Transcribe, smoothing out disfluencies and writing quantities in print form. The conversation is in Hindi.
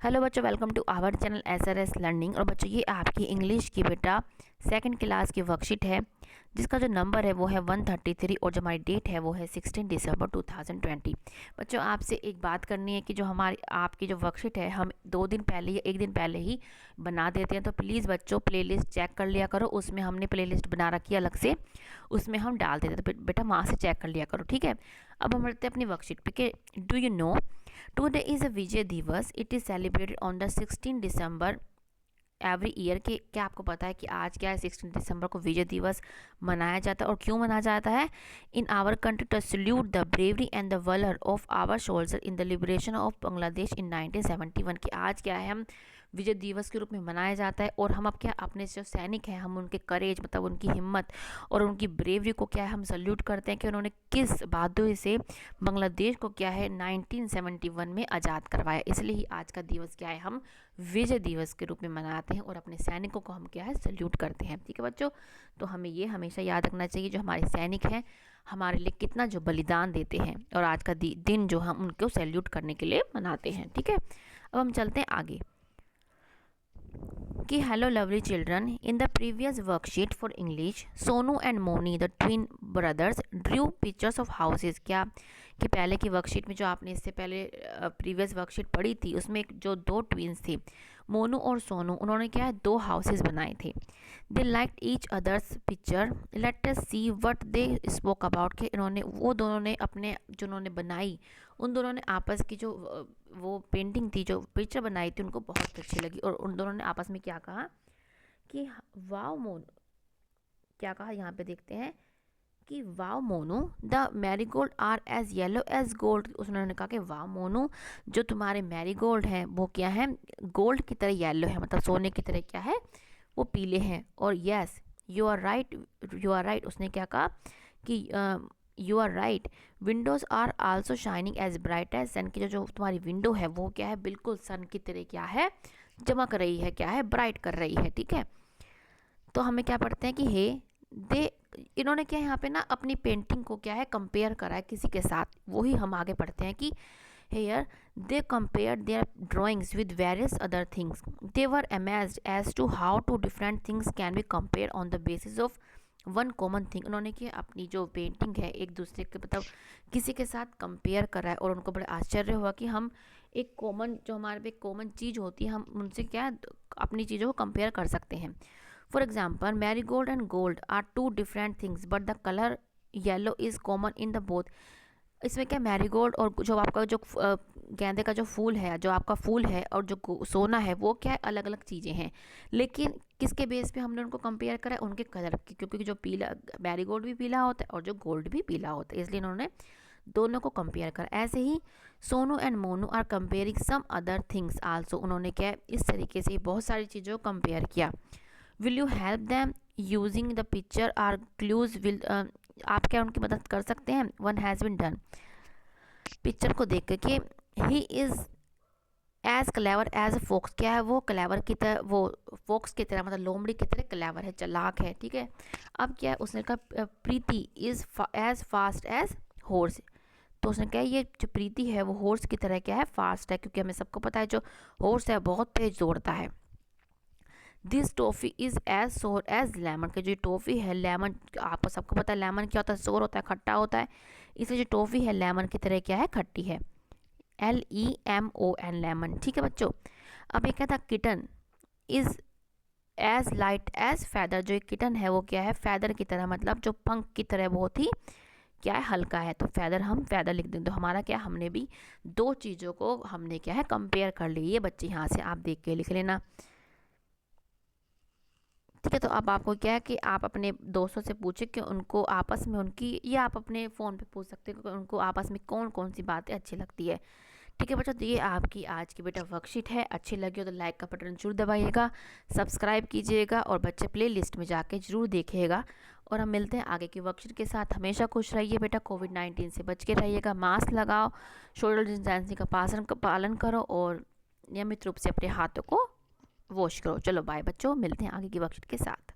हेलो बच्चों, welcome to our channel SRS learning. और बच्चों, ये आपकी इंग्लिश की बेटा सेकंड क्लास की वर्कशीट है, जिसका जो नंबर है वो है 133 और जो हमारी डेट है वो है 16 दिसंबर 2020। बच्चों, आपसे एक बात करनी है कि जो हमारी आपकी जो वर्कशीट है हम 2 दिन पहले या 1 दिन पहले ही बना देते हैं, तो प्लीज़ बच्चों प्लेलिस्ट चेक कर लिया करो। उसमें हमने प्लेलिस्ट बना रखी है अलग से, उसमें हम डाल देते हैं, तो बेटा वहाँ से चेक कर लिया करो, ठीक है। अब हम बढ़ते हैं अपनी वर्कशीट पे कि do you know today is a Vijay Diwas, it is celebrated on the 16 December every year. के क्या आपको पता है कि आज क्या है? 16 दिसंबर को विजय दिवस मनाया जाता है। और क्यों मनाया जाता है? In our country to salute the bravery and the valour of our soldier in the liberation of Bangladesh in 1971। कि आज क्या है? हम विजय दिवस के रूप में मनाया जाता है और हम अब क्या अपने जो सैनिक हैं हम उनके करेज मतलब उनकी हिम्मत और उनकी ब्रेवरी को क्या है हम सल्यूट करते हैं कि उन्होंने किस बहादुरी से बांग्लादेश को क्या है 1971 में आज़ाद करवाया। इसलिए ही आज का दिवस क्या है हम विजय दिवस के रूप में मनाते हैं और अपने सैनिकों को हम क्या है सल्यूट करते हैं। ठीक है बच्चों, तो हमें ये हमेशा याद रखना चाहिए जो हमारे सैनिक हैं हमारे लिए कितना जो बलिदान देते हैं, और आज का दिन जो हम उनको सैल्यूट करने के लिए मनाते हैं। ठीक है, अब हम चलते हैं आगे कि hello lovely children, in the previous worksheet for English Sonu and Moni the twin brothers drew pictures of houses. क्या कि पहले की वर्कशीट में जो आपने इससे पहले प्रीवियस वर्कशीट पढ़ी थी उसमें जो 2 ट्विन्स थे मोनू और सोनू, उन्होंने क्या है 2 हाउसेस बनाए थे। They like each others picture, let us see what they spoke about. के इन्होंने वो दोनों ने अपने जो उन्होंने बनाई उन दोनों ने आपस की जो वो पेंटिंग थी जो पिक्चर बनाई थी उनको बहुत अच्छी लगी और उन दोनों ने आपस में क्या कहा कि वाओ मोनू, क्या कहा यहाँ पे देखते हैं कि wow Monu the marigold are as yellow as gold. उन्होंने कहा कि वाओ मोनू जो तुम्हारे मैरीगोल्ड हैं वो क्या है गोल्ड की तरह येलो है, मतलब सोने की तरह क्या है वो पीले हैं। और yes you are right, you are right, उसने क्या कहा कि you are right windows are also shining as bright as sun. की जो तुम्हारी विंडो है वो क्या है बिल्कुल सन की तरह क्या है चमक रही है, क्या है ब्राइट कर रही है। ठीक है, तो हमें क्या पढ़ते हैं कि हे दे, इन्होंने क्या यहाँ पे ना अपनी पेंटिंग को क्या है कंपेयर करा है किसी के साथ, वही हम आगे पढ़ते हैं कि here they compare their drawings with various other things, they were amazed as to how two different things can be compare on the basis of one common thing. उन्होंने क्या अपनी जो पेंटिंग है एक दूसरे के मतलब किसी के साथ कंपेयर करा है और उनको बड़ा आश्चर्य हुआ कि हम एक कॉमन जो हमारे पे कॉमन चीज़ होती है हम उनसे क्या अपनी चीज़ों को कंपेयर कर सकते हैं। For example marigold and gold are 2 different things but the colour yellow is common in the both. इसमें क्या मैरीगोल्ड और जो आपका जो गेंदे का जो फूल है जो आपका फूल है और जो सोना है वो क्या है अलग अलग चीज़ें हैं, लेकिन किसके बेस पे हमने उनको कंपेयर करा है उनके कलर की, क्योंकि जो पीला मैरीगोल्ड भी पीला होता है और जो गोल्ड भी पीला होता है, इसलिए इन्होंने दोनों को कंपेयर करा। ऐसे ही Sonu and Monu are comparing some other things also, उन्होंने क्या इस तरीके से बहुत सारी चीज़ों को कंपेयर किया। Will you help them using the picture or clues will, आप क्या उनकी मदद कर सकते हैं। One has been done, picture को देख के ही is as clever as fox, क्या है वो क्लेवर की तरह वो फोक्स की तरह मतलब लोमड़ी की तरह क्लेवर है चालाक है। ठीक है, अब क्या है उसने कहा Preeti is as fast as horse, तो उसने कहा ये जो प्रीति है वो हॉर्स की तरह क्या है फास्ट है, क्योंकि हमें सबको पता है जो हॉर्स है बहुत तेज दौड़ता है। दिस टॉफ़ी इज़ एज सोर एज लेमन, के जो टॉफ़ी है लेमन, आपको सबको पता है लेमन क्या होता है सोर होता है खट्टा होता है, इसलिए जो टॉफ़ी है लेमन की तरह क्या है खट्टी है। LEMON lemon. ठीक है बच्चों, अब ये क्या था kitten is as light as feather, जो एक किटन है वो क्या है फैदर की तरह मतलब जो पंख की तरह बहुत ही क्या है हल्का है, तो फैदर हम फैदर लिख दें। तो हमारा क्या हमने भी 2 चीज़ों को हमने क्या है कंपेयर कर ली। ये बच्चे यहाँ से आप देख के लिख लेना। ठीक है, तो अब आपको क्या है कि आप अपने दोस्तों से पूछे कि उनको आपस में उनकी, या आप अपने फ़ोन पे पूछ सकते हो कि उनको आपस में कौन कौन सी बातें अच्छी लगती है। ठीक है बच्चों, तो ये आपकी आज की बेटा वर्कशीट है। अच्छी लगी हो तो लाइक का बटन जरूर दबाइएगा, सब्सक्राइब कीजिएगा और बच्चे प्ले लिस्ट में जाके जरूर देखिएगा। और हम मिलते हैं आगे की वर्कशीट के साथ। हमेशा खुश रहिए बेटा, कोविड-19 से बच के रहिएगा, मास्क लगाओ, सोशल डिस्टेंसिंग का पालन करो और नियमित रूप से अपने हाथों को वॉश करो। चलो बाय बच्चों, मिलते हैं आगे की वर्कशीट के साथ।